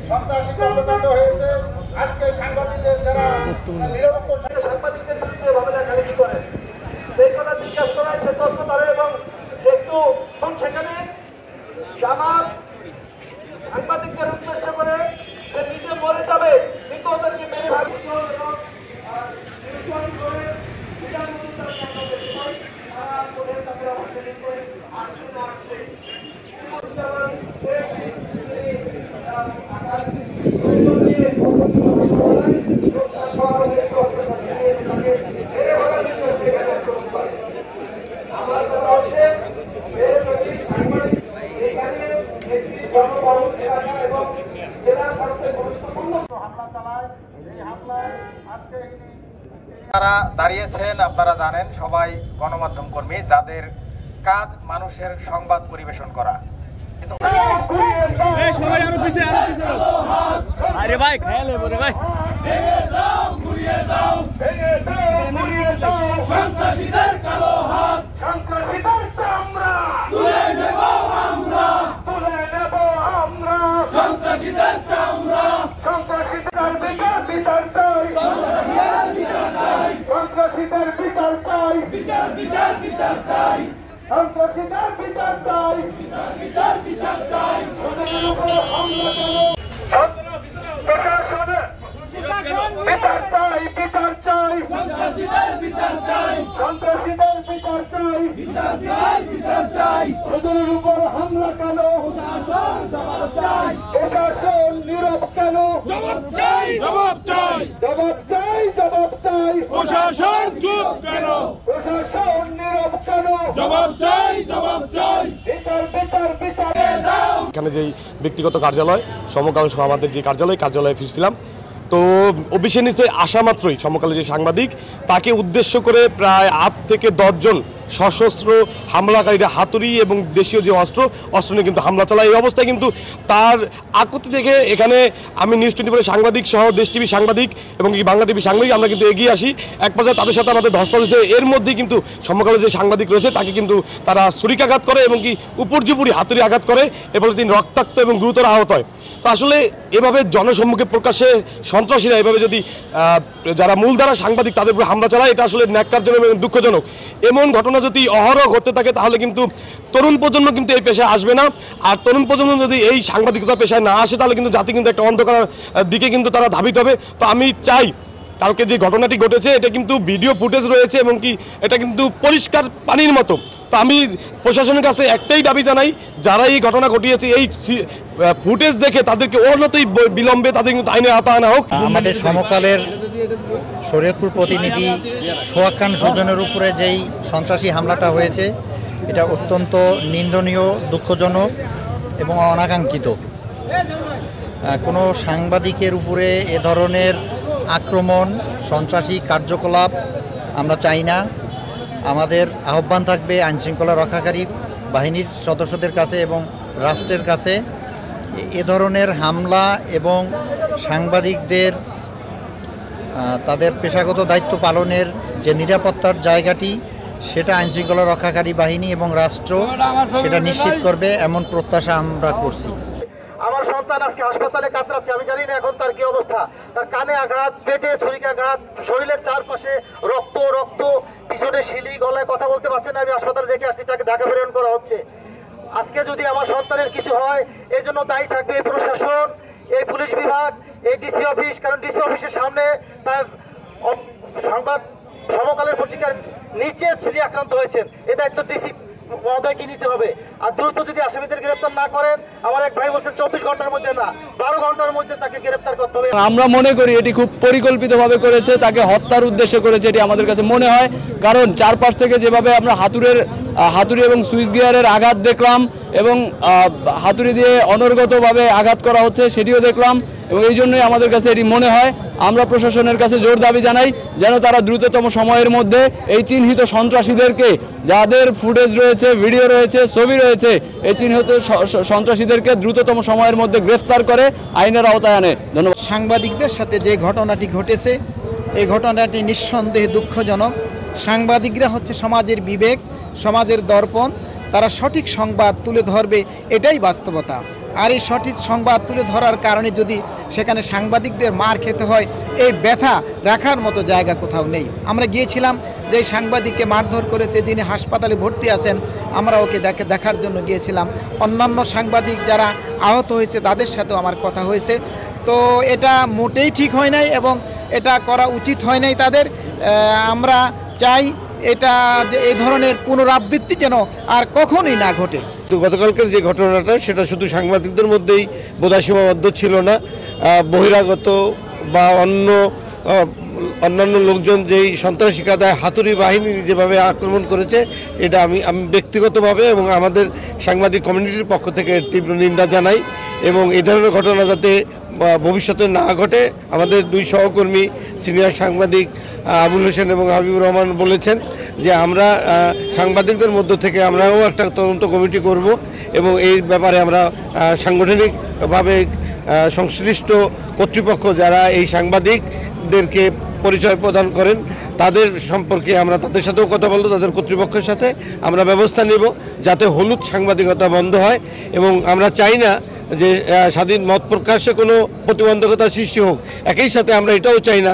সন্ত্রাসী কর্মকাণ্ড হয়েছে। আজকে সাংবাদিকদের যারা নিরপেক্ষ সাংবাদিকদের বিরুদ্ধে এভাবে লেখালেখি করে সেই কথা জিজ্ঞাসা করায় সে তথ্য ধরে এবং একটু সেখানে জামাত সাংবাদিকদের উদ্দেশ্য করে সে নিজে মরে যাবে কিন্তু ওদেরকে মেরে ভাবি যারা দাঁড়িয়েছেন আপনারা জানেন সবাই গণমাধ্যম কর্মী যাদের কাজ মানুষের সংবাদ পরিবেশন করা। কিন্তু আরে ভাই খেয়াল হবে ভাই সন্ত্রাসীদের কালো হাত সন্ত্রাসীদের চামড়া তুলে নেব আমরা সন্ত্রাসীদের চামড়া সন্ত্রাসীদের বিচার চাই সন্ত্রাসীদের বিচার চাই বিচার চাই সন্ত্রাসীদের বিচার চাই বিচার চাই প্রশাসনের বিচার চাই সন্ত্রাসীদের বিচার চাই ওদের উপর হামলা কেন প্রশাসন নীরব কেন জবাব চাই প্রশাসন চুপ কেন প্রশাসন নীরব কেন জবাব চাই বিচার এখানে যেই ব্যক্তিগত কার্যালয় সমকাল আমাদের যে কার্যালয়ে ফিরছিলাম তো অফিসের নিচে আসা মাত্রই সমকালে যে সাংবাদিক তাকে উদ্দেশ্য করে প্রায় 8 থেকে 10 জন সশস্ত্র হামলাকারীরা হাতুড়ি এবং দেশীয় যে অস্ত্র নিয়ে কিন্তু হামলা চালায়। এই অবস্থায় কিন্তু তার আকৃতি দেখে এখানে আমি নিউজ 24 সাংবাদিক সহ দেশ টিভি সাংবাদিক এবং বাংলা টিভি সাংবাদিক আমরা কিন্তু এগিয়ে আসি। এক পর্যায়ে তাদের সাথে আমাদের ধস্ত হয়েছে। এর মধ্যে কিন্তু সমকালে যে সাংবাদিক রয়েছে তাকে কিন্তু তারা ছুরিকাঘাত করে এবং উপর্যুপরি হাতুড়ি আঘাত করে এবং তিনি রক্তাক্ত এবং গুরুতর আহত হয়। তো আসলে এভাবে জনসম্মুখে প্রকাশ্যে সন্ত্রাসীরা এভাবে যদি যারা মূলধারা সাংবাদিক তাদের উপর হামলা চালায় এটা আসলে ন্যাক্কারজনক এবং দুঃখজনক। এমন ঘটনা যদি অহরহ ঘটতে থাকে তাহলে কিন্তু তরুণ প্রজন্ম কিন্তু এই পেশায় আসবে না। আর তরুণ প্রজন্ম যদি এই সাংবাদিকতা পেশায় না আসে তাহলে কিন্তু জাতি কিন্তু একটা অন্ধকার দিকে কিন্তু তারা ধাবিত হবে। তো আমি চাই কালকে যে ঘটনাটি ঘটেছে এটা কিন্তু ভিডিও ফুটেজ রয়েছে এবং এটা কিন্তু পরিষ্কার পানির মতো। তো আমি প্রশাসনের কাছে একটাই দাবি জানাই যারা এই ঘটনা ঘটিয়েছে এই ফুটেজ দেখে তাদেরকে অনতই বিলম্বে তাদের কিন্তু আইনে আওতায় আনা হোক। আমাদের সমকালের শরীয়তপুর প্রতিনিধি সোহাগ খান সুজনের উপরে যেই সন্ত্রাসী হামলাটা হয়েছে এটা অত্যন্ত নিন্দনীয়, দুঃখজনক এবং অনাকাঙ্ক্ষিত। কোনো সাংবাদিকের উপরে এ ধরনের আক্রমণ, সন্ত্রাসী কার্যকলাপ আমরা চাই না। আমাদের আহ্বান থাকবে আইনশৃঙ্খলা রক্ষাকারী বাহিনীর সদস্যদের কাছে এবং রাষ্ট্রের কাছে এ ধরনের হামলা এবং সাংবাদিকদের তাদের পেশাগত দায়িত্ব পালনের যে নিরাপত্তার জায়গাটি সেটা আইনশৃঙ্খলা রক্ষাকারী বাহিনী এবং রাষ্ট্র সেটা নিশ্চিত করবে এমন প্রত্যাশা আমরা করছি। আমার সন্তান আজকে হাসপাতালে কাতরাচ্ছে, আমি জানি না এখন তার কি অবস্থা। তার কানে আঘাত, পেটে ছুরিকাঘাত, শরীরের চারপাশে রক্ত রক্ত, পিছনে শিলি, গলায় কথা বলতে পারছে না। আমি হাসপাতালে দেখে আসছি, তাকে ঢাকা প্রেরণ করা হচ্ছে। আজকে যদি আমার সন্তানের কিছু হয়, এই জন্য দায়ী থাকবে এই প্রশাসন, এই পুলিশ বিভাগ, এই ডিসি অফিস। কারণ ডিসি অফিসের সামনে তার সংবাদ সমকালের পত্রিকার নিচে যিনি আক্রান্ত হয়েছেন, এই দায়িত্ব ডিসি মহোদয়কে নিতে হবে। আর দ্রুত যদি আসামিদের গ্রেপ্তার না করেন, আমার এক ভাই বলছেন 24 ঘন্টার মধ্যে না, 12 ঘন্টার মধ্যে তাকে গ্রেপ্তার করতে হবে। আমরা মনে করি এটি খুব পরিকল্পিতভাবে করেছে, তাকে হত্যার উদ্দেশ্যে করেছে এটি আমাদের কাছে মনে হয়। কারণ চারপাশ থেকে যেভাবে আমরা হাতুড়ি এবং সুইচ গিয়ারের আঘাত দেখলাম এবং হাতুড়ি দিয়ে অনর্গতভাবে আঘাত করা হচ্ছে সেটিও দেখলাম, এবং এই জন্যই আমাদের কাছে এটি মনে হয়। আমরা প্রশাসনের কাছে জোর দাবি জানাই যেন তারা দ্রুততম সময়ের মধ্যে এই চিহ্নিত সন্ত্রাসীদেরকে, যাদের ফুটেজ রয়েছে, ভিডিও রয়েছে, ছবি রয়েছে, এই চিহ্নিত সন্ত্রাসীদেরকে দ্রুততম সময়ের মধ্যে গ্রেফতার করে আইনের আওতায় আনে। ধন্যবাদ। সাংবাদিকদের সাথে যে ঘটনাটি ঘটেছে, এই ঘটনাটি নিঃসন্দেহে দুঃখজনক। সাংবাদিকরা হচ্ছে সমাজের বিবেক, সমাজের দর্পণ। তারা সঠিক সংবাদ তুলে ধরবে, এটাই বাস্তবতা। আর এই সঠিক সংবাদ তুলে ধরার কারণে যদি সেখানে সাংবাদিকদের মার খেতে হয়, এই ব্যথা রাখার মতো জায়গা কোথাও নেই। আমরা গিয়েছিলাম যে সাংবাদিককে মারধর করেছে, যিনি হাসপাতালে ভর্তি আছেন, আমরা ওকে দেখার জন্য গিয়েছিলাম। অন্যান্য সাংবাদিক যারা আহত হয়েছে তাদের সাথেও আমার কথা হয়েছে। তো এটা মোটেই ঠিক হয় নাই এবং এটা করা উচিত হয় নাই তাদের। আমরা চাই এটা যে এই ধরনের পুনরাবৃত্তি যেন আর কখনোই না ঘটে। তো গতকালকের যে ঘটনাটা সেটা শুধু সাংবাদিকদের মধ্যেই বোধহয় সীমাবদ্ধ ছিল না, বহিরাগত বা অন্যান্য লোকজন যেই সন্ত্রাসী কায়দায় হাতুড়ি বাহিনী যেভাবে আক্রমণ করেছে, এটা আমি ব্যক্তিগতভাবে এবং আমাদের সাংবাদিক কমিউনিটির পক্ষ থেকে তীব্র নিন্দা জানাই। এবং এই ধরনের ঘটনা যাতে ভবিষ্যতে না ঘটে, আমাদের দুই সহকর্মী সিনিয়র সাংবাদিক আবুল হোসেন এবং হাবিবুর রহমান বলেছেন যে আমরা সাংবাদিকদের মধ্য থেকে আমরাও একটা তদন্ত কমিটি করব এবং এই ব্যাপারে আমরা সাংগঠনিকভাবে সংশ্লিষ্ট কর্তৃপক্ষ যারা এই সাংবাদিকদেরকে পরিচয় প্রদান করেন তাদের সম্পর্কে আমরা তাদের সাথেও কথা বলবো, তাদের কর্তৃপক্ষের সাথে আমরা ব্যবস্থা নেব যাতে হলুদ সাংবাদিকতা বন্ধ হয়। এবং আমরা চাই না যে স্বাধীন মত প্রকাশে কোনো প্রতিবন্ধকতা সৃষ্টি হোক, একই সাথে আমরা এটাও চাই না